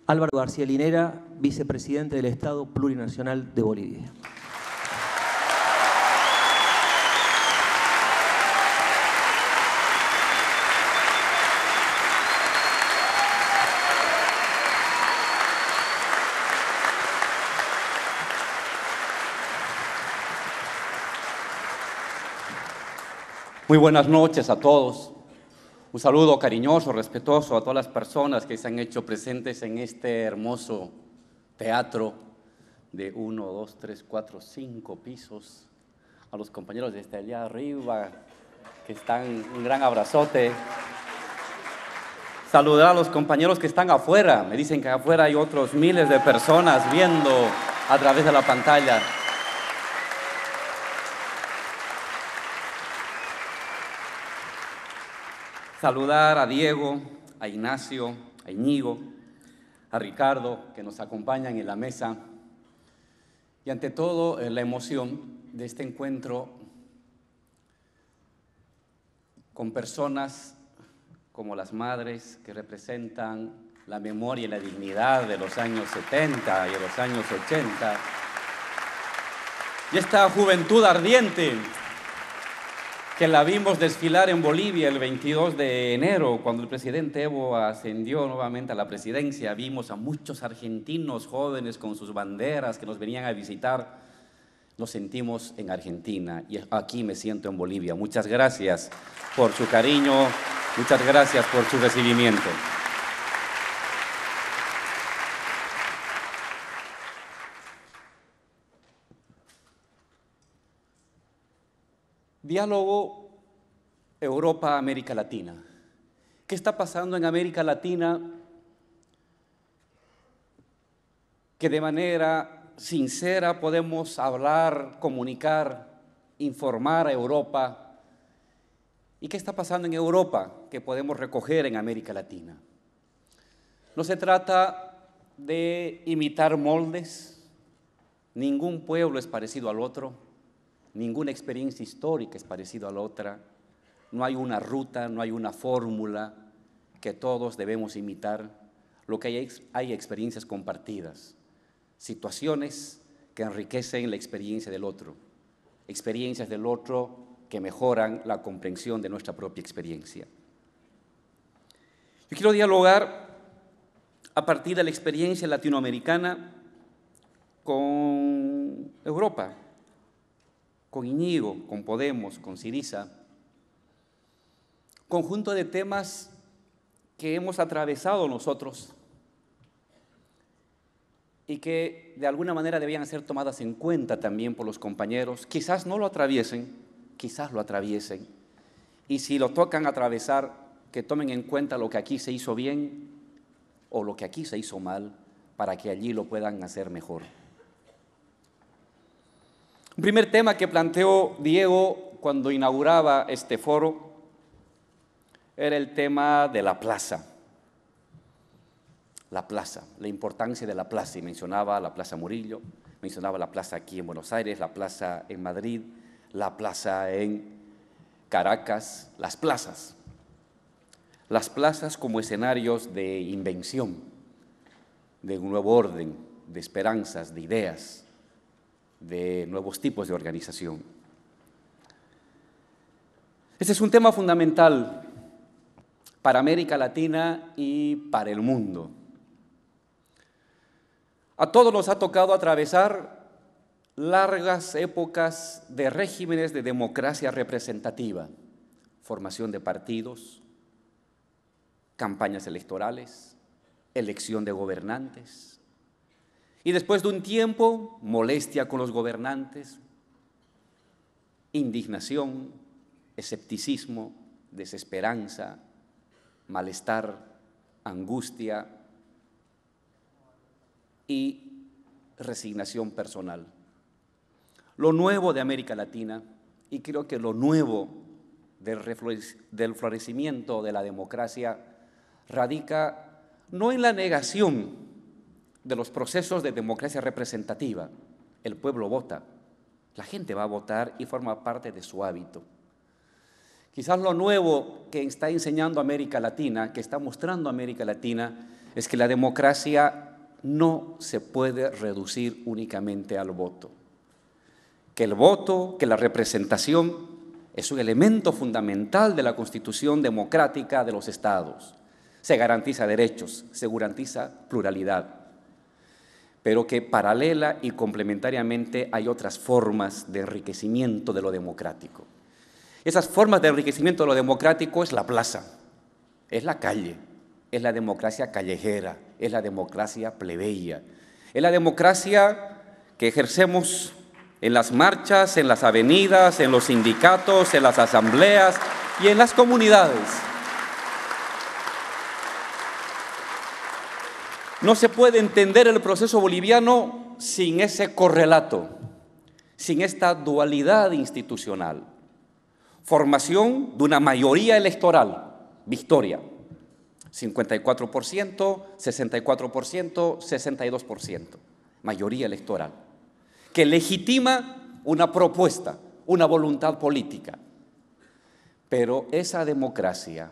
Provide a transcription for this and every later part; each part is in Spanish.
Álvaro García Linera, vicepresidente del Estado Plurinacional de Bolivia. Muy buenas noches a todos. Un saludo cariñoso, respetuoso a todas las personas que se han hecho presentes en este hermoso teatro de 1, 2, 3, 4, 5 pisos. A los compañeros desde allá arriba que están, un gran abrazote. Saludar a los compañeros que están afuera. Me dicen que afuera hay otros miles de personas viendo a través de la pantalla. Saludar a Diego, a Ignacio, a Íñigo, a Ricardo, que nos acompañan en la mesa. Y ante todo, la emoción de este encuentro con personas como las madres que representan la memoria y la dignidad de los años 70 y de los años 80. Y esta juventud ardiente que la vimos desfilar en Bolivia el 22 de enero, cuando el presidente Evo ascendió nuevamente a la presidencia. Vimos a muchos argentinos jóvenes con sus banderas que nos venían a visitar. Lo sentimos en Argentina y aquí me siento en Bolivia. Muchas gracias por su cariño, muchas gracias por su recibimiento. Diálogo Europa-América Latina. ¿Qué está pasando en América Latina que de manera sincera podemos hablar, comunicar, informar a Europa? ¿Y qué está pasando en Europa que podemos recoger en América Latina? No se trata de imitar moldes. Ningún pueblo es parecido al otro. Ninguna experiencia histórica es parecida a la otra. No hay una ruta, no hay una fórmula que todos debemos imitar. Lo que hay experiencias compartidas, situaciones que enriquecen la experiencia del otro, experiencias del otro que mejoran la comprensión de nuestra propia experiencia. Yo quiero dialogar a partir de la experiencia latinoamericana con Europa, con Íñigo, con Podemos, con Syriza, conjunto de temas que hemos atravesado nosotros y que de alguna manera debían ser tomadas en cuenta también por los compañeros. Quizás no lo atraviesen, quizás lo atraviesen, y si lo tocan atravesar, que tomen en cuenta lo que aquí se hizo bien o lo que aquí se hizo mal, para que allí lo puedan hacer mejor. Un primer tema que planteó Diego cuando inauguraba este foro era el tema de la plaza. La plaza, la importancia de la plaza, y mencionaba la Plaza Murillo, mencionaba la plaza aquí en Buenos Aires, la plaza en Madrid, la plaza en Caracas, las plazas como escenarios de invención, de un nuevo orden, de esperanzas, de ideas, de nuevos tipos de organización. Este es un tema fundamental para América Latina y para el mundo. A todos nos ha tocado atravesar largas épocas de regímenes de democracia representativa, formación de partidos, campañas electorales, elección de gobernantes. Y después de un tiempo, molestia con los gobernantes, indignación, escepticismo, desesperanza, malestar, angustia y resignación personal. Lo nuevo de América Latina, y creo que lo nuevo del florecimiento de la democracia, radica no en la negación de los procesos de democracia representativa. El pueblo vota, la gente va a votar y forma parte de su hábito. Quizás lo nuevo que está enseñando América Latina, que está mostrando América Latina, es que la democracia no se puede reducir únicamente al voto. Que el voto, que la representación es un elemento fundamental de la Constitución democrática de los Estados. Se garantiza derechos, se garantiza pluralidad, pero que paralela y complementariamente hay otras formas de enriquecimiento de lo democrático. Esas formas de enriquecimiento de lo democrático es la plaza, es la calle, es la democracia callejera, es la democracia plebeya, es la democracia que ejercemos en las marchas, en las avenidas, en los sindicatos, en las asambleas y en las comunidades. No se puede entender el proceso boliviano sin ese correlato, sin esta dualidad institucional. Formación de una mayoría electoral, victoria, 54%, 64%, 62%, mayoría electoral, que legitima una propuesta, una voluntad política. Pero esa democracia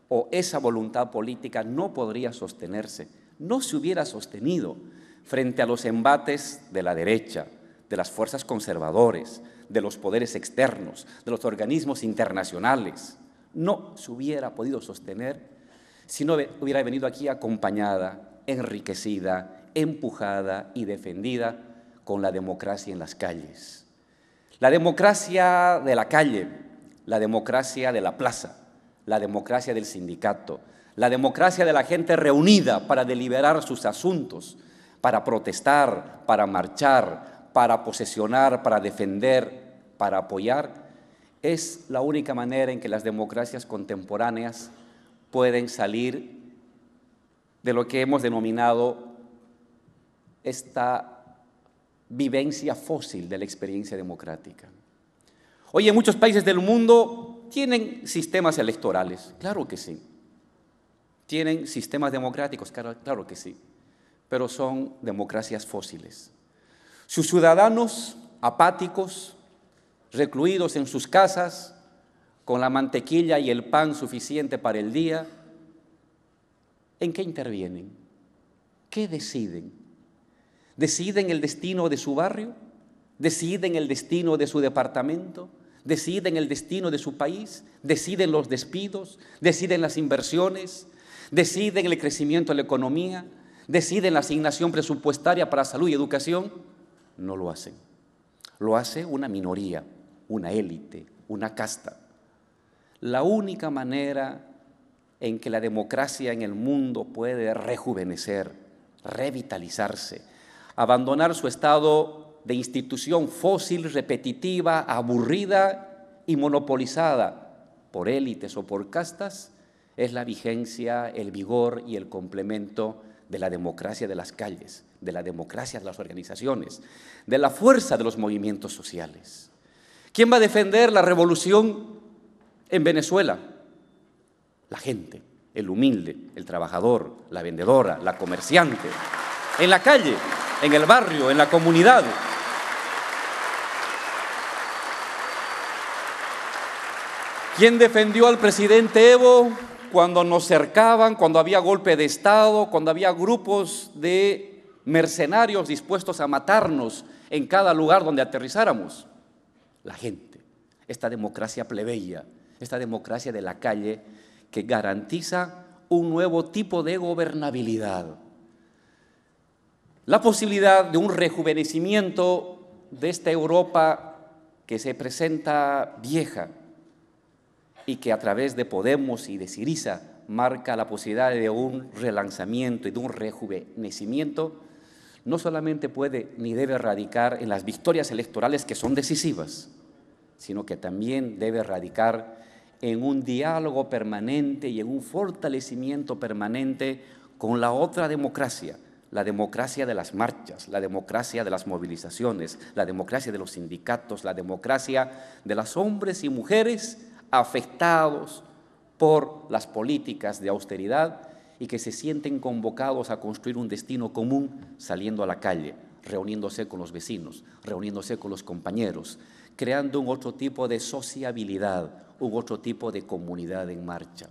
o esa voluntad política no podría sostenerse, no se hubiera sostenido frente a los embates de la derecha, de las fuerzas conservadoras, de los poderes externos, de los organismos internacionales. No se hubiera podido sostener si no hubiera venido aquí acompañada, enriquecida, empujada y defendida con la democracia en las calles. La democracia de la calle, la democracia de la plaza, la democracia del sindicato, la democracia de la gente reunida para deliberar sus asuntos, para protestar, para marchar, para posesionar, para defender, para apoyar, es la única manera en que las democracias contemporáneas pueden salir de lo que hemos denominado esta vivencia fósil de la experiencia democrática. Hoy en muchos países del mundo tienen sistemas electorales, claro que sí. Tienen sistemas democráticos, claro que sí, pero son democracias fósiles. Sus ciudadanos apáticos, recluidos en sus casas, con la mantequilla y el pan suficiente para el día, ¿en qué intervienen? ¿Qué deciden? ¿Deciden el destino de su barrio? ¿Deciden el destino de su departamento? ¿Deciden el destino de su país? ¿Deciden los despidos? ¿Deciden las inversiones? ¿Deciden el crecimiento de la economía? ¿Deciden la asignación presupuestaria para salud y educación? No lo hacen. Lo hace una minoría, una élite, una casta. La única manera en que la democracia en el mundo puede rejuvenecer, revitalizarse, abandonar su estado de institución fósil, repetitiva, aburrida y monopolizada por élites o por castas, es la vigencia, el vigor y el complemento de la democracia de las calles, de la democracia de las organizaciones, de la fuerza de los movimientos sociales. ¿Quién va a defender la revolución en Venezuela? La gente, el humilde, el trabajador, la vendedora, la comerciante, en la calle, en el barrio, en la comunidad. ¿Quién defendió al presidente Evo cuando nos cercaban, cuando había golpe de Estado, cuando había grupos de mercenarios dispuestos a matarnos en cada lugar donde aterrizáramos? La gente, esta democracia plebeya, esta democracia de la calle que garantiza un nuevo tipo de gobernabilidad. La posibilidad de un rejuvenecimiento de esta Europa que se presenta vieja y que a través de Podemos y de Syriza marca la posibilidad de un relanzamiento y de un rejuvenecimiento, no solamente puede ni debe radicar en las victorias electorales que son decisivas, sino que también debe radicar en un diálogo permanente y en un fortalecimiento permanente con la otra democracia, la democracia de las marchas, la democracia de las movilizaciones, la democracia de los sindicatos, la democracia de los hombres y mujeres afectados por las políticas de austeridad y que se sienten convocados a construir un destino común saliendo a la calle, reuniéndose con los vecinos, reuniéndose con los compañeros, creando un otro tipo de sociabilidad, un otro tipo de comunidad en marcha.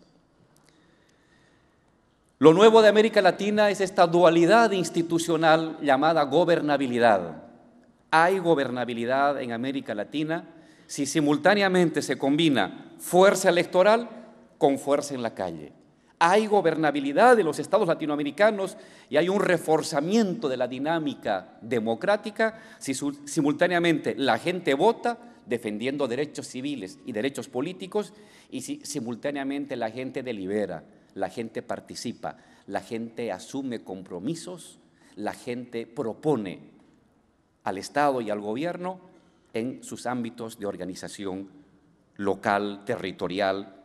Lo nuevo de América Latina es esta dualidad institucional llamada gobernabilidad. Hay gobernabilidad en América Latina si simultáneamente se combina fuerza electoral con fuerza en la calle. Hay gobernabilidad de los estados latinoamericanos y hay un reforzamiento de la dinámica democrática si simultáneamente la gente vota defendiendo derechos civiles y derechos políticos y si simultáneamente la gente delibera, la gente participa, la gente asume compromisos, la gente propone al Estado y al gobierno en sus ámbitos de organización local, territorial,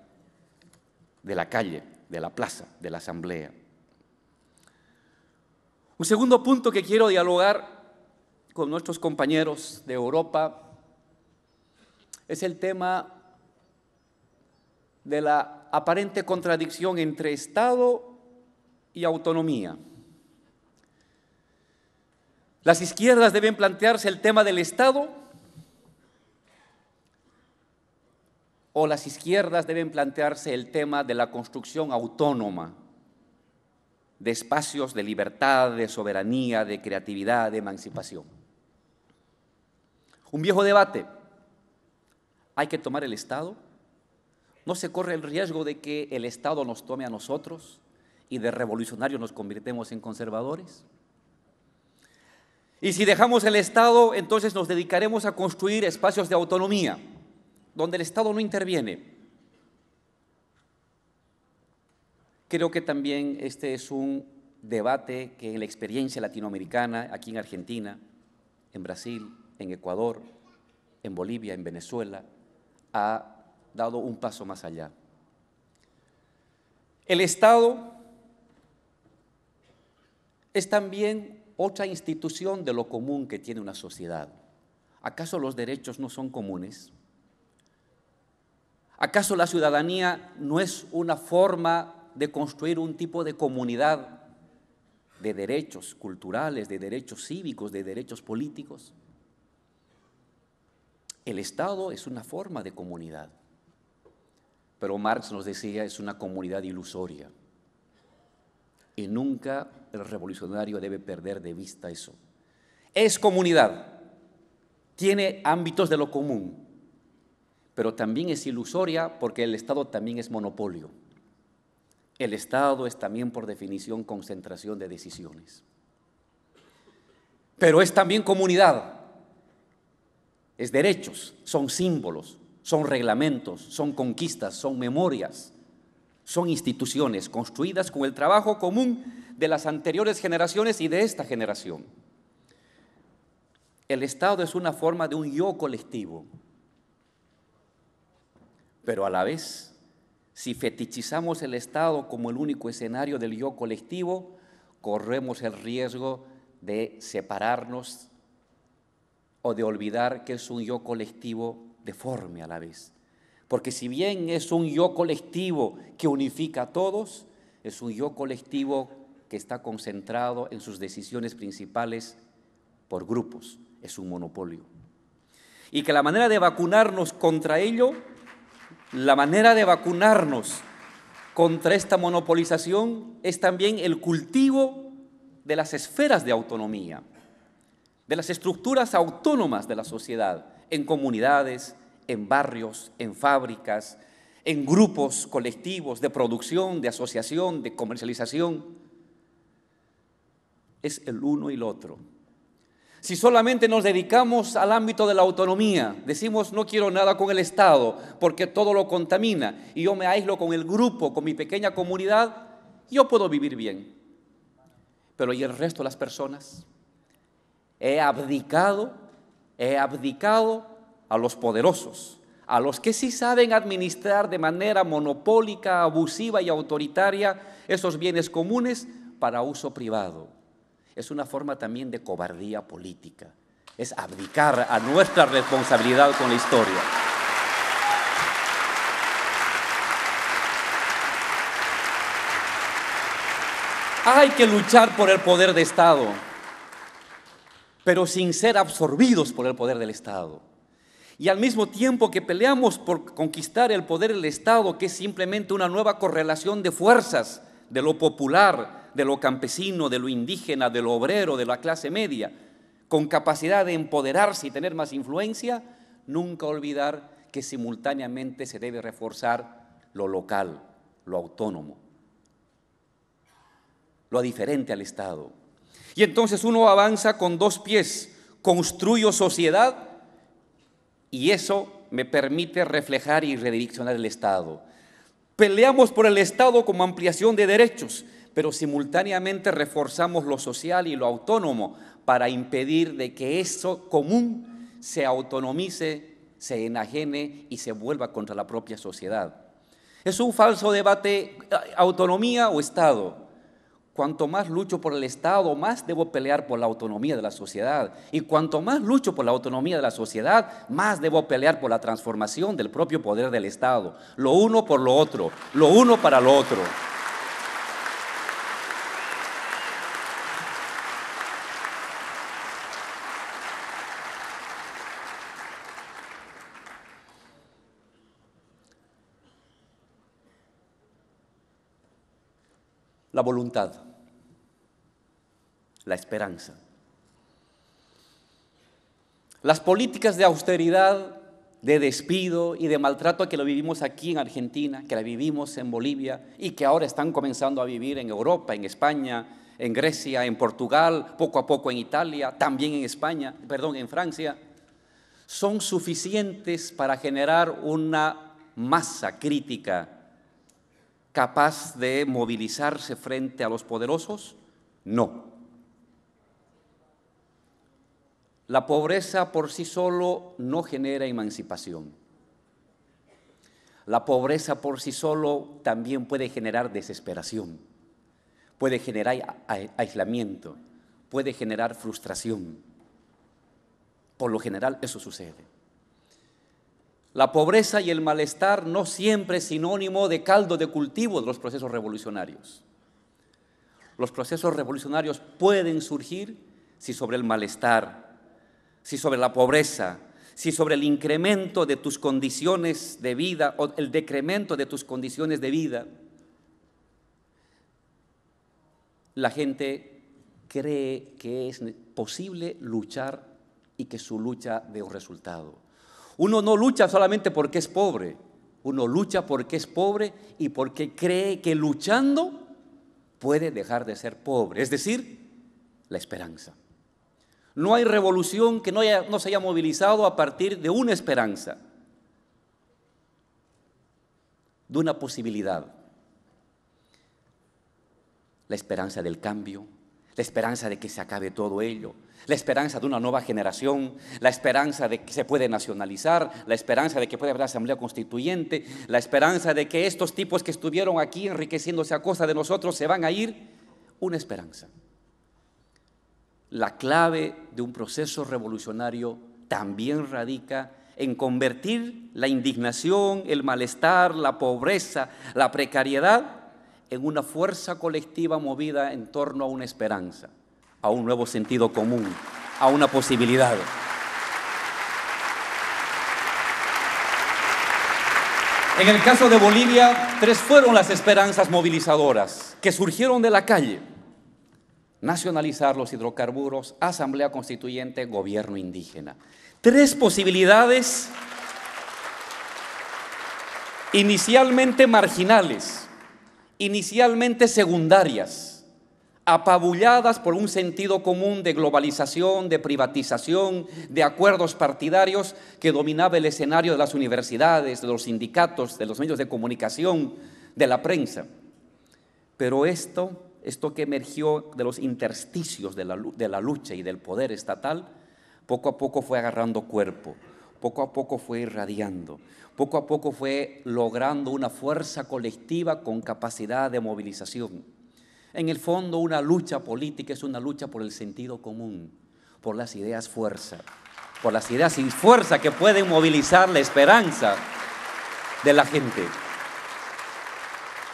de la calle, de la plaza, de la asamblea. Un segundo punto que quiero dialogar con nuestros compañeros de Europa es el tema de la aparente contradicción entre Estado y autonomía. Las izquierdas deben plantearse el tema del Estado o las izquierdas deben plantearse el tema de la construcción autónoma de espacios de libertad, de soberanía, de creatividad, de emancipación. Un viejo debate. ¿Hay que tomar el Estado? ¿No se corre el riesgo de que el Estado nos tome a nosotros y de revolucionarios nos convirtemos en conservadores? Y si dejamos el Estado, entonces nos dedicaremos a construir espacios de autonomía, donde el Estado no interviene. Creo que también este es un debate que en la experiencia latinoamericana, aquí en Argentina, en Brasil, en Ecuador, en Bolivia, en Venezuela, ha dado un paso más allá. El Estado es también otra institución de lo común que tiene una sociedad. ¿Acaso los derechos no son comunes? ¿Acaso la ciudadanía no es una forma de construir un tipo de comunidad de derechos culturales, de derechos cívicos, de derechos políticos? El Estado es una forma de comunidad, pero Marx nos decía es una comunidad ilusoria y nunca el revolucionario debe perder de vista eso. Es comunidad, tiene ámbitos de lo común, pero también es ilusoria porque el Estado también es monopolio. El Estado es también por definición concentración de decisiones, pero es también comunidad. Es derechos, son símbolos, son reglamentos, son conquistas, son memorias, son instituciones construidas con el trabajo común de las anteriores generaciones y de esta generación. El Estado es una forma de un yo colectivo, pero a la vez, si fetichizamos el Estado como el único escenario del yo colectivo, corremos el riesgo de separarnos o de olvidar que es un yo colectivo deforme a la vez. Porque si bien es un yo colectivo que unifica a todos, es un yo colectivo que está concentrado en sus decisiones principales por grupos, es un monopolio. Y que la manera de vacunarnos contra ello, la manera de vacunarnos contra esta monopolización es también el cultivo de las esferas de autonomía, de las estructuras autónomas de la sociedad, en comunidades, en barrios, en fábricas, en grupos colectivos de producción, de asociación, de comercialización. Es el uno y el otro. Si solamente nos dedicamos al ámbito de la autonomía, decimos no quiero nada con el Estado porque todo lo contamina y yo me aíslo con el grupo, con mi pequeña comunidad, yo puedo vivir bien. Pero ¿y el resto de las personas? He abdicado a los poderosos, a los que sí saben administrar de manera monopólica, abusiva y autoritaria esos bienes comunes para uso privado. Es una forma también de cobardía política, es abdicar a nuestra responsabilidad con la historia. Hay que luchar por el poder de Estado, pero sin ser absorbidos por el poder del Estado. Y al mismo tiempo que peleamos por conquistar el poder del Estado, que es simplemente una nueva correlación de fuerzas de lo popular, de lo campesino, de lo indígena, de lo obrero, de la clase media, con capacidad de empoderarse y tener más influencia, nunca olvidar que simultáneamente se debe reforzar lo local, lo autónomo, lo diferente al Estado. Y entonces uno avanza con dos pies: construyo sociedad, y eso me permite reflejar y redireccionar el Estado. Peleamos por el Estado como ampliación de derechos, pero simultáneamente reforzamos lo social y lo autónomo para impedir de que eso común se autonomice, se enajene y se vuelva contra la propia sociedad. Es un falso debate, autonomía o Estado. Cuanto más lucho por el Estado, más debo pelear por la autonomía de la sociedad. Y cuanto más lucho por la autonomía de la sociedad, más debo pelear por la transformación del propio poder del Estado. Lo uno por lo otro, lo uno para lo otro. La voluntad, la esperanza. Las políticas de austeridad, de despido y de maltrato que lo vivimos aquí en Argentina, que la vivimos en Bolivia y que ahora están comenzando a vivir en Europa, en España, en Grecia, en Portugal, poco a poco en Italia, también en Francia, son suficientes para generar una masa crítica capaz de movilizarse frente a los poderosos? No. La pobreza por sí solo no genera emancipación. La pobreza por sí solo también puede generar desesperación, puede generar aislamiento, puede generar frustración. Por lo general eso sucede. La pobreza y el malestar no siempre es sinónimo de caldo de cultivo de los procesos revolucionarios. Los procesos revolucionarios pueden surgir si sobre el malestar, si sobre la pobreza, si sobre el incremento de tus condiciones de vida o el decremento de tus condiciones de vida, la gente cree que es posible luchar y que su lucha dé un resultado. Uno no lucha solamente porque es pobre, uno lucha porque es pobre y porque cree que luchando puede dejar de ser pobre, es decir, la esperanza. No hay revolución que no se haya movilizado a partir de una esperanza, de una posibilidad. La esperanza del cambio, la esperanza de que se acabe todo ello, la esperanza de una nueva generación, la esperanza de que se puede nacionalizar, la esperanza de que puede haber asamblea constituyente, la esperanza de que estos tipos que estuvieron aquí enriqueciéndose a costa de nosotros se van a ir, una esperanza. La clave de un proceso revolucionario también radica en convertir la indignación, el malestar, la pobreza, la precariedad en una fuerza colectiva movida en torno a una esperanza, a un nuevo sentido común, a una posibilidad. En el caso de Bolivia, 3 fueron las esperanzas movilizadoras que surgieron de la calle: nacionalizar los hidrocarburos, asamblea constituyente, gobierno indígena. 3 posibilidades inicialmente marginales, inicialmente secundarias, apabulladas por un sentido común de globalización, de privatización, de acuerdos partidarios que dominaba el escenario de las universidades, de los sindicatos, de los medios de comunicación, de la prensa. Pero esto que emergió de los intersticios de la lucha y del poder estatal, poco a poco fue agarrando cuerpo, poco a poco fue irradiando, poco a poco fue logrando una fuerza colectiva con capacidad de movilización. En el fondo, una lucha política es una lucha por el sentido común, por las ideas fuerza, por las ideas sin fuerza que pueden movilizar la esperanza de la gente.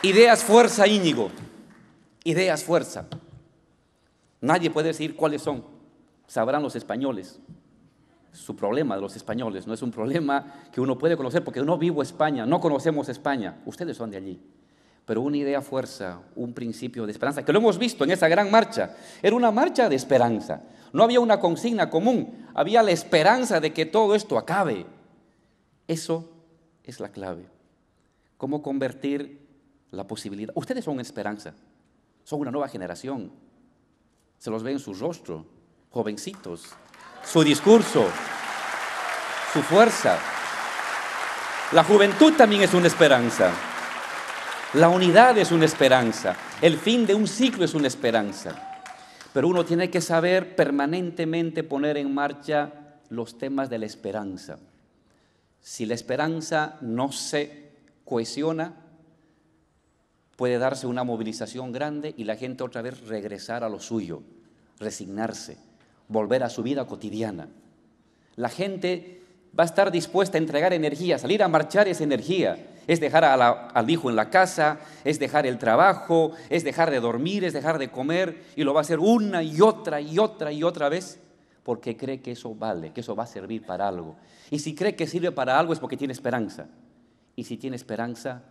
Ideas fuerza, Íñigo, ideas fuerza. Nadie puede decir cuáles son, sabrán los españoles. Su problema de los españoles no es un problema que uno puede conocer, porque no vivo España, no conocemos España, ustedes son de allí. pero una idea fuerza, un principio de esperanza, que lo hemos visto en esa gran marcha. Era una marcha de esperanza. No había una consigna común, había la esperanza de que todo esto acabe. Eso es la clave. ¿Cómo convertir la posibilidad? Ustedes son esperanza, son una nueva generación. Se los ve en su rostro, jovencitos, su discurso, su fuerza. La juventud también es una esperanza. La unidad es una esperanza. El fin de un ciclo es una esperanza. Pero uno tiene que saber permanentemente poner en marcha los temas de la esperanza. Si la esperanza no se cohesiona, puede darse una movilización grande y la gente otra vez regresar a lo suyo, resignarse, volver a su vida cotidiana. La gente va a estar dispuesta a entregar energía, salir a marchar esa energía. Es dejar al hijo en la casa, es dejar el trabajo, es dejar de dormir, es dejar de comer, y lo va a hacer una y otra y otra y otra vez, porque cree que eso vale, que eso va a servir para algo. Y si cree que sirve para algo es porque tiene esperanza. Y si tiene esperanza,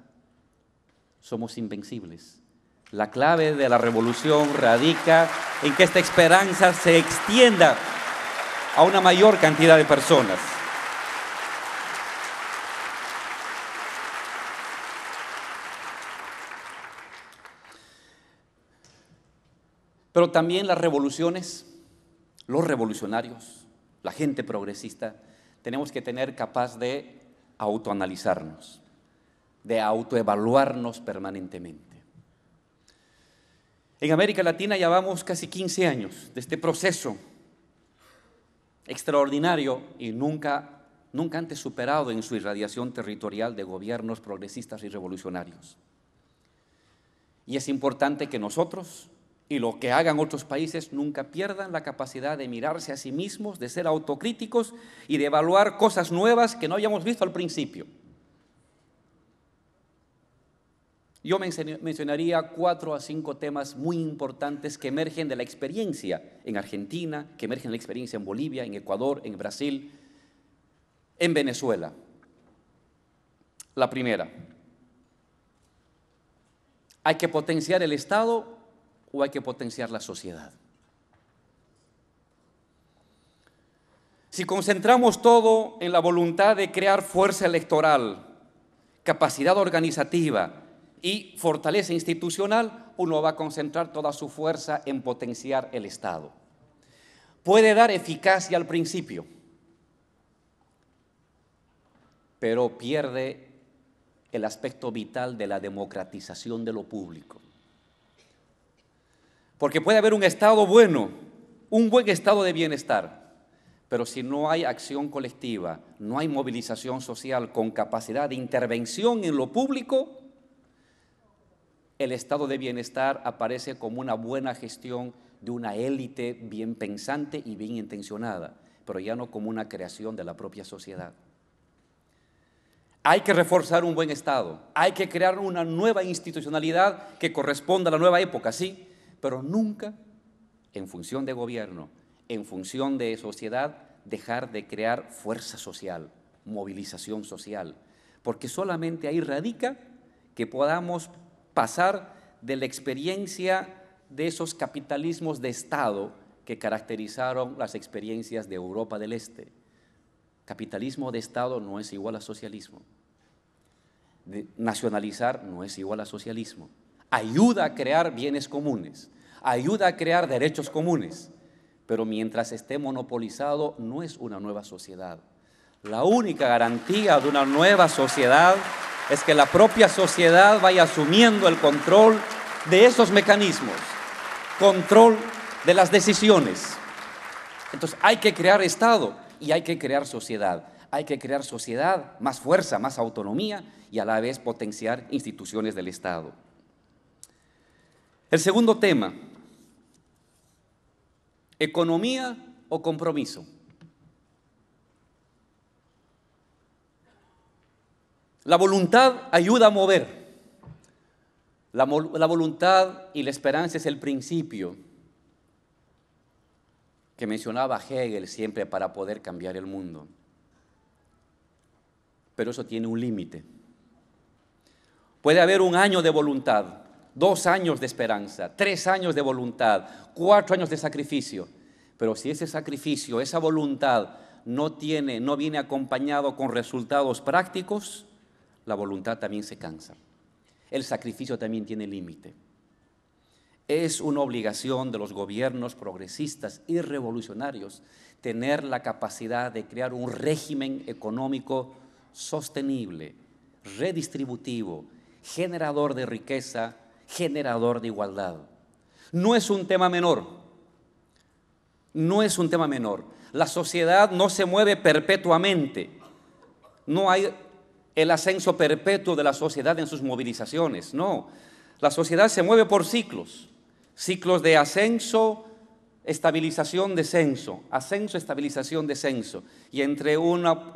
somos invencibles. La clave de la revolución radica en que esta esperanza se extienda a una mayor cantidad de personas. Pero también las revoluciones, los revolucionarios, la gente progresista, tenemos que tener capaz de autoanalizarnos, de autoevaluarnos permanentemente. En América Latina llevamos casi 15 años de este proceso extraordinario y nunca antes superado en su irradiación territorial de gobiernos progresistas y revolucionarios. Y es importante que nosotros y lo que hagan otros países nunca pierdan la capacidad de mirarse a sí mismos, de ser autocríticos y de evaluar cosas nuevas que no habíamos visto al principio. Yo mencionaría 4 a 5 temas muy importantes que emergen de la experiencia en Argentina, que emergen de la experiencia en Bolivia, en Ecuador, en Brasil, en Venezuela. La primera, ¿hay que potenciar el Estado o hay que potenciar la sociedad? Si concentramos todo en la voluntad de crear fuerza electoral, capacidad organizativa y fortaleza institucional, uno va a concentrar toda su fuerza en potenciar el Estado. Puede dar eficacia al principio, pero pierde el aspecto vital de la democratización de lo público. Porque puede haber un Estado bueno, un buen estado de bienestar, pero si no hay acción colectiva, no hay movilización social con capacidad de intervención en lo público, el estado de bienestar aparece como una buena gestión de una élite bien pensante y bien intencionada, pero ya no como una creación de la propia sociedad. Hay que reforzar un buen Estado, hay que crear una nueva institucionalidad que corresponda a la nueva época, sí, pero nunca en función de gobierno, en función de sociedad, dejar de crear fuerza social, movilización social, porque solamente ahí radica que podamos pasar de la experiencia de esos capitalismos de Estado que caracterizaron las experiencias de Europa del Este. Capitalismo de Estado no es igual a socialismo. Nacionalizar no es igual a socialismo. Ayuda a crear bienes comunes, ayuda a crear derechos comunes, pero mientras esté monopolizado no es una nueva sociedad. La única garantía de una nueva sociedad es que la propia sociedad vaya asumiendo el control de esos mecanismos, control de las decisiones. Entonces hay que crear Estado y hay que crear sociedad. Hay que crear sociedad, más fuerza, más autonomía y a la vez potenciar instituciones del Estado. El segundo tema, ¿economía o compromiso? La voluntad ayuda a mover. La voluntad y la esperanza es el principio que mencionaba Hegel siempre para poder cambiar el mundo. Pero eso tiene un límite. Puede haber 1 año de voluntad, 2 años de esperanza, 3 años de voluntad, 4 años de sacrificio. Pero si ese sacrificio, esa voluntad no viene acompañado con resultados prácticos, la voluntad también se cansa. El sacrificio también tiene límite. Es una obligación de los gobiernos progresistas y revolucionarios tener la capacidad de crear un régimen económico sostenible, redistributivo, generador de riqueza, generador de igualdad. No es un tema menor. No es un tema menor. La sociedad no se mueve perpetuamente. No hay el ascenso perpetuo de la sociedad en sus movilizaciones. No. La sociedad se mueve por ciclos. Ciclos de ascenso, estabilización, descenso. Ascenso, estabilización, descenso. Y entre una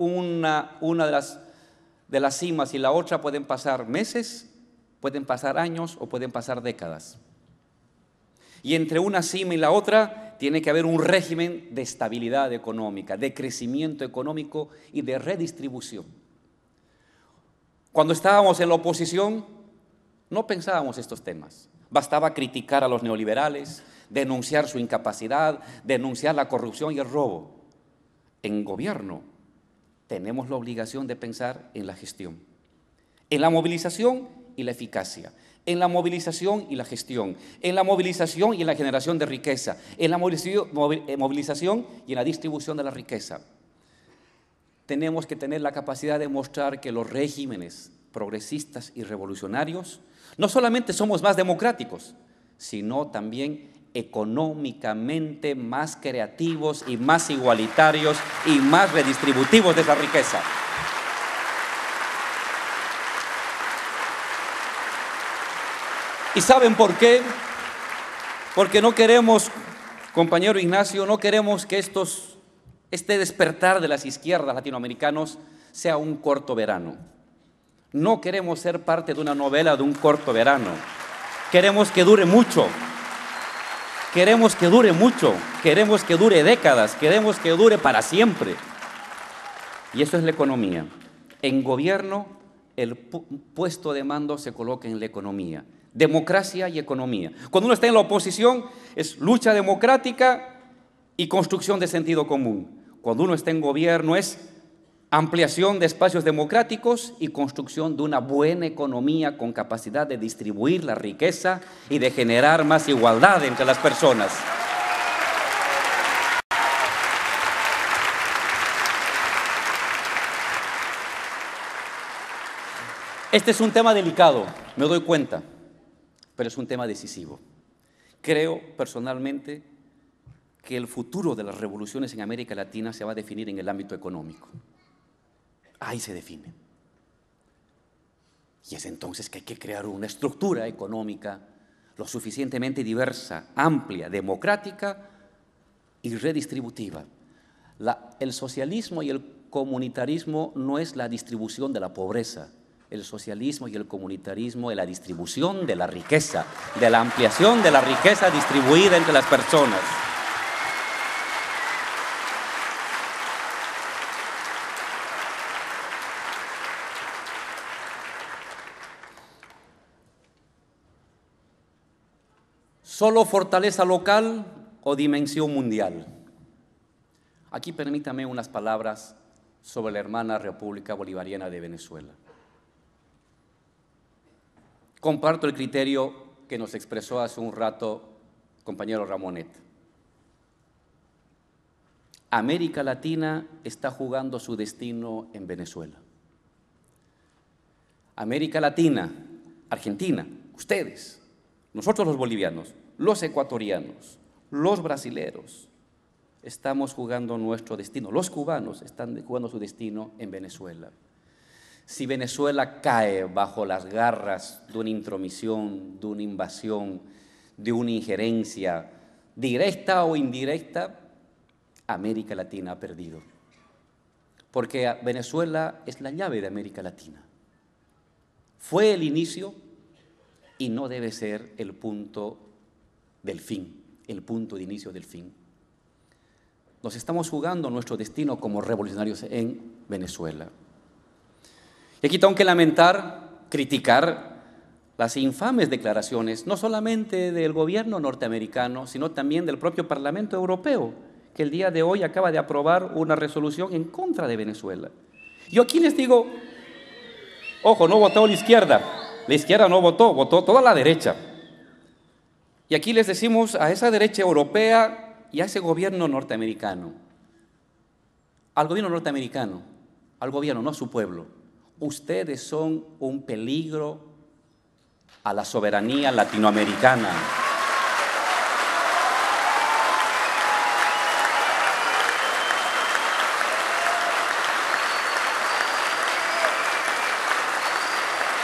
de las cimas y la otra pueden pasar meses, pueden pasar años o pueden pasar décadas. Y entre una cima y la otra tiene que haber un régimen de estabilidad económica, de crecimiento económico y de redistribución. Cuando estábamos en la oposición, no pensábamos estos temas. Bastaba criticar a los neoliberales, denunciar su incapacidad, denunciar la corrupción y el robo. En gobierno tenemos la obligación de pensar en la gestión, en la movilización y la eficacia, en la movilización y la gestión, en la movilización y en la generación de riqueza, en la movilización y en la distribución de la riqueza. Tenemos que tener la capacidad de mostrar que los regímenes progresistas y revolucionarios no solamente somos más democráticos, sino también económicamente más creativos y más igualitarios y más redistributivos de esa riqueza. ¿Y saben por qué? Porque no queremos, compañero Ignacio, no queremos que este despertar de las izquierdas latinoamericanos sea un corto verano. No queremos ser parte de una novela de un corto verano. Queremos que dure mucho. Queremos que dure mucho. Queremos que dure décadas. Queremos que dure para siempre. Y eso es la economía. En gobierno, el puesto de mando se coloca en la economía. Democracia y economía. Cuando uno está en la oposición, es lucha democrática y construcción de sentido común. Cuando uno está en gobierno, es ampliación de espacios democráticos y construcción de una buena economía con capacidad de distribuir la riqueza y de generar más igualdad entre las personas. Este es un tema delicado, me doy cuenta, pero es un tema decisivo. Creo personalmente que el futuro de las revoluciones en América Latina se va a definir en el ámbito económico. Ahí se define. Y es entonces que hay que crear una estructura económica lo suficientemente diversa, amplia, democrática y redistributiva. El socialismo y el comunitarismo no es la distribución de la pobreza. El socialismo y el comunitarismo es la distribución de la riqueza, de la ampliación de la riqueza distribuida entre las personas. ¿Solo fortaleza local o dimensión mundial? Aquí permítame unas palabras sobre la hermana República Bolivariana de Venezuela. Comparto el criterio que nos expresó hace un rato compañero Ramonet. América Latina está jugando su destino en Venezuela. América Latina, Argentina, ustedes, nosotros los bolivianos, los ecuatorianos, los brasileros, estamos jugando nuestro destino. Los cubanos están jugando su destino en Venezuela. Si Venezuela cae bajo las garras de una intromisión, de una invasión, de una injerencia directa o indirecta, América Latina ha perdido. Porque Venezuela es la llave de América Latina. Fue el inicio y no debe ser el punto del fin, el punto de inicio del fin. Nos estamos jugando nuestro destino como revolucionarios en Venezuela. Y aquí tengo que lamentar, criticar las infames declaraciones, no solamente del gobierno norteamericano, sino también del propio Parlamento Europeo, que el día de hoy acaba de aprobar una resolución en contra de Venezuela. Yo aquí les digo, ojo, no votó la izquierda no votó, votó toda la derecha. Y aquí les decimos a esa derecha europea y a ese gobierno norteamericano, al gobierno norteamericano, al gobierno, no a su pueblo, ustedes son un peligro a la soberanía latinoamericana.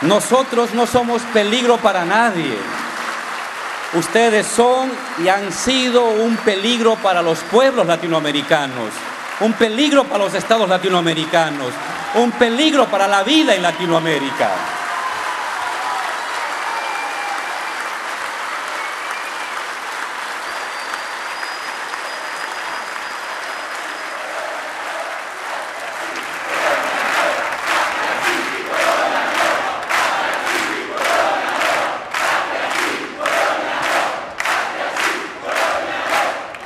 Nosotros no somos peligro para nadie. Ustedes son y han sido un peligro para los pueblos latinoamericanos, un peligro para los estados latinoamericanos, un peligro para la vida en Latinoamérica.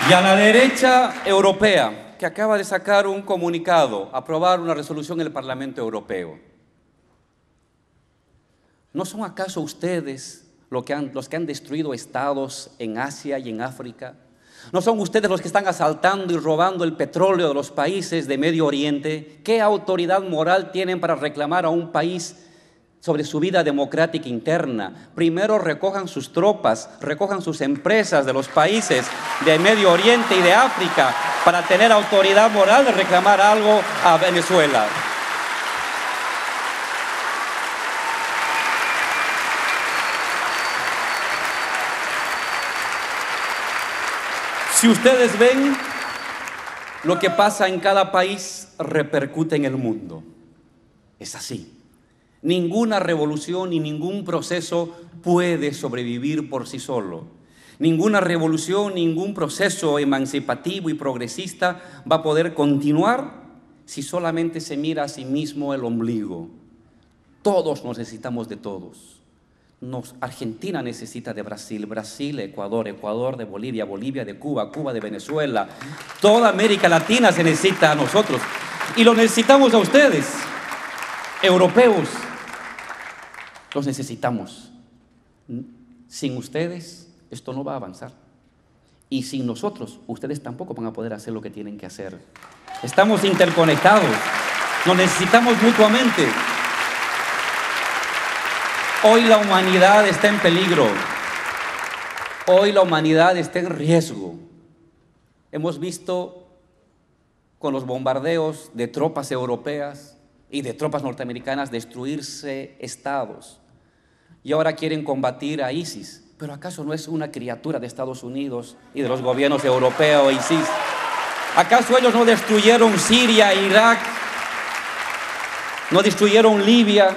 Y a la derecha europea, que acaba de sacar un comunicado, aprobar una resolución en el Parlamento Europeo. ¿No son acaso ustedes los que han destruido estados en Asia y en África? ¿No son ustedes los que están asaltando y robando el petróleo de los países de Medio Oriente? ¿Qué autoridad moral tienen para reclamar a un país sobre su vida democrática interna? Primero recojan sus tropas, recojan sus empresas de los países de Medio Oriente y de África para tener autoridad moral de reclamar algo a Venezuela. Si ustedes ven, lo que pasa en cada país repercute en el mundo. Es así. Ninguna revolución ni ningún proceso puede sobrevivir por sí solo. Ninguna revolución, ningún proceso emancipativo y progresista va a poder continuar si solamente se mira a sí mismo el ombligo. Todos nos necesitamos de todos. Argentina necesita de Brasil, Brasil, Ecuador, Ecuador de Bolivia, Bolivia de Cuba, Cuba de Venezuela. Toda América Latina se necesita a nosotros y lo necesitamos a ustedes, europeos. Los necesitamos. Sin ustedes esto no va a avanzar. Y sin nosotros, ustedes tampoco van a poder hacer lo que tienen que hacer. Estamos interconectados. Nos necesitamos mutuamente. Hoy la humanidad está en peligro. Hoy la humanidad está en riesgo. Hemos visto con los bombardeos de tropas europeas y de tropas norteamericanas destruirse estados. Y ahora quieren combatir a ISIS. ¿Pero acaso no es una criatura de Estados Unidos y de los gobiernos europeos ISIS? ¿Acaso ellos no destruyeron Siria, Irak? ¿No destruyeron Libia?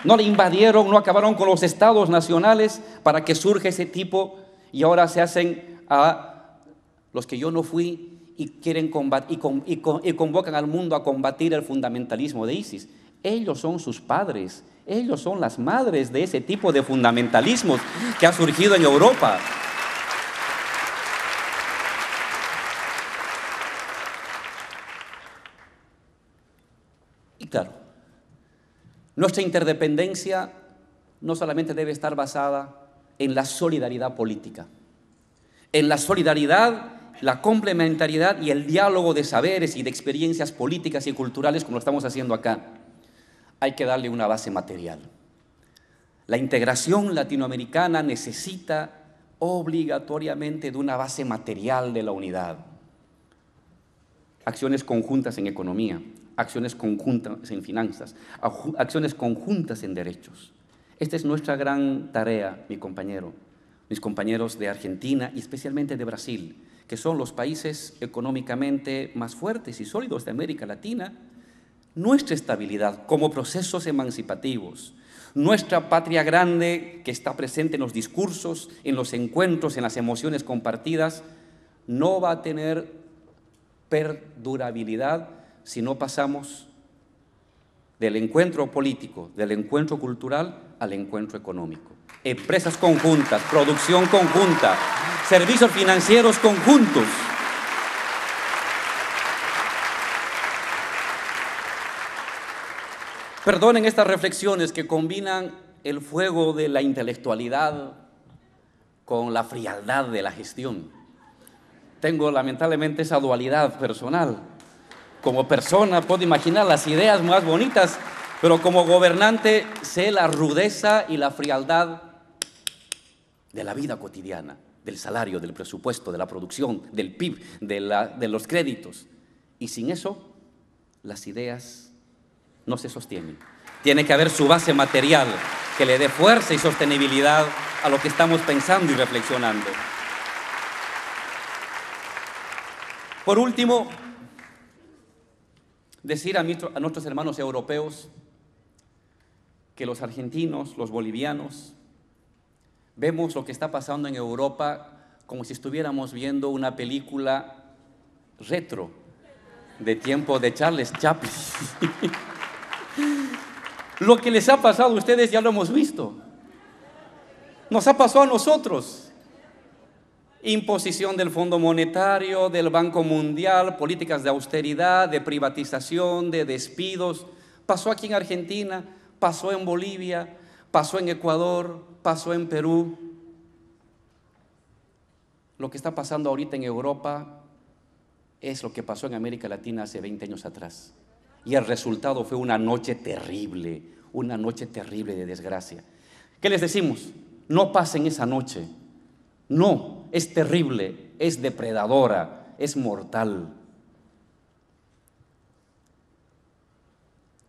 ¿No le invadieron? ¿No acabaron con los estados nacionales para que surja ese tipo? Y ahora se hacen a los que yo no fui y quieren combatir y convocan al mundo a combatir el fundamentalismo de ISIS. Ellos son sus padres, ellos son las madres de ese tipo de fundamentalismos que ha surgido en Europa. Y claro, nuestra interdependencia no solamente debe estar basada en la solidaridad política, en la solidaridad, la complementariedad y el diálogo de saberes y de experiencias políticas y culturales como lo estamos haciendo acá. Hay que darle una base material. La integración latinoamericana necesita obligatoriamente de una base material de la unidad. Acciones conjuntas en economía, acciones conjuntas en finanzas, acciones conjuntas en derechos. Esta es nuestra gran tarea, mis compañeros de Argentina y especialmente de Brasil, que son los países económicamente más fuertes y sólidos de América Latina. Nuestra estabilidad como procesos emancipativos, nuestra patria grande que está presente en los discursos, en los encuentros, en las emociones compartidas, no va a tener perdurabilidad si no pasamos del encuentro político, del encuentro cultural al encuentro económico. Empresas conjuntas, producción conjunta, servicios financieros conjuntos. Perdonen estas reflexiones que combinan el fuego de la intelectualidad con la frialdad de la gestión. Tengo lamentablemente esa dualidad personal. Como persona puedo imaginar las ideas más bonitas, pero como gobernante sé la rudeza y la frialdad de la vida cotidiana, del salario, del presupuesto, de la producción, del PIB, de los créditos. Y sin eso, las ideas no se sostienen. Tiene que haber su base material que le dé fuerza y sostenibilidad a lo que estamos pensando y reflexionando. Por último, decir a nuestros hermanos europeos que los argentinos, los bolivianos, vemos lo que está pasando en Europa como si estuviéramos viendo una película retro de tiempo de Charles Chaplin. Lo que les ha pasado a ustedes ya lo hemos visto. Nos ha pasado a nosotros. Imposición del Fondo Monetario, del Banco Mundial, políticas de austeridad, de privatización, de despidos. Pasó aquí en Argentina, pasó en Bolivia, pasó en Ecuador, pasó en Perú. Lo que está pasando ahorita en Europa es lo que pasó en América Latina hace 20 años atrás. Y el resultado fue una noche terrible de desgracia. ¿Qué les decimos? No pasen esa noche. No, es terrible, es depredadora, es mortal.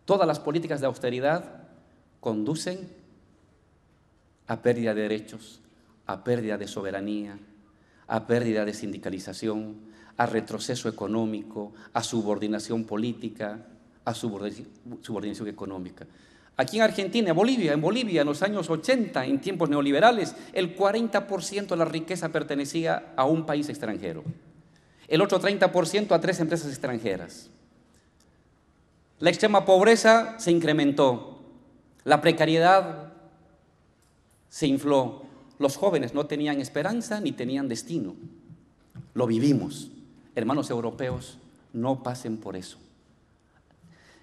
Todas las políticas de austeridad conducen a pérdida de derechos, a pérdida de soberanía, a pérdida de sindicalización, a retroceso económico, a subordinación política, a subordinación económica. Aquí en Argentina, en Bolivia, en los años 80, en tiempos neoliberales, el 40% de la riqueza pertenecía a un país extranjero. El otro 30% a 3 empresas extranjeras. La extrema pobreza se incrementó. La precariedad se infló. Los jóvenes no tenían esperanza ni tenían destino. Lo vivimos. Hermanos europeos, no pasen por eso.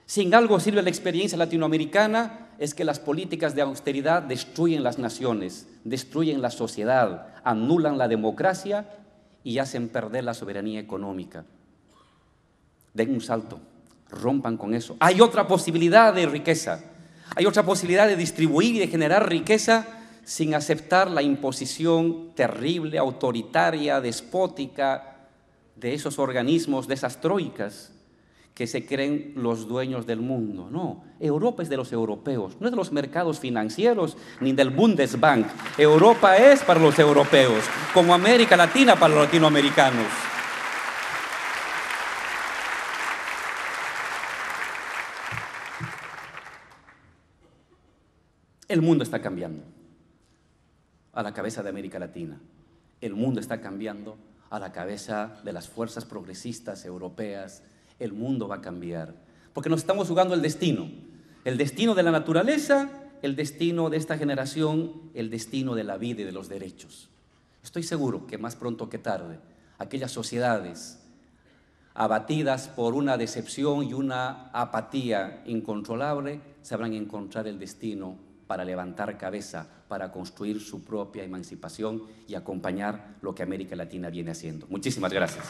Si en algo sirve la experiencia latinoamericana, es que las políticas de austeridad destruyen las naciones, destruyen la sociedad, anulan la democracia y hacen perder la soberanía económica. Den un salto, rompan con eso. Hay otra posibilidad de riqueza, hay otra posibilidad de distribuir y de generar riqueza sin aceptar la imposición terrible, autoritaria, despótica de esos organismos, de esas troicas que se creen los dueños del mundo. No, Europa es de los europeos, no es de los mercados financieros ni del Bundesbank. Europa es para los europeos, como América Latina para los latinoamericanos. El mundo está cambiando a la cabeza de América Latina. El mundo está cambiando a la cabeza de las fuerzas progresistas europeas. El mundo va a cambiar, porque nos estamos jugando el destino de la naturaleza, el destino de esta generación, el destino de la vida y de los derechos. Estoy seguro que más pronto que tarde, aquellas sociedades abatidas por una decepción y una apatía incontrolable, sabrán encontrar el destino para levantar cabeza, para construir su propia emancipación y acompañar lo que América Latina viene haciendo. Muchísimas gracias.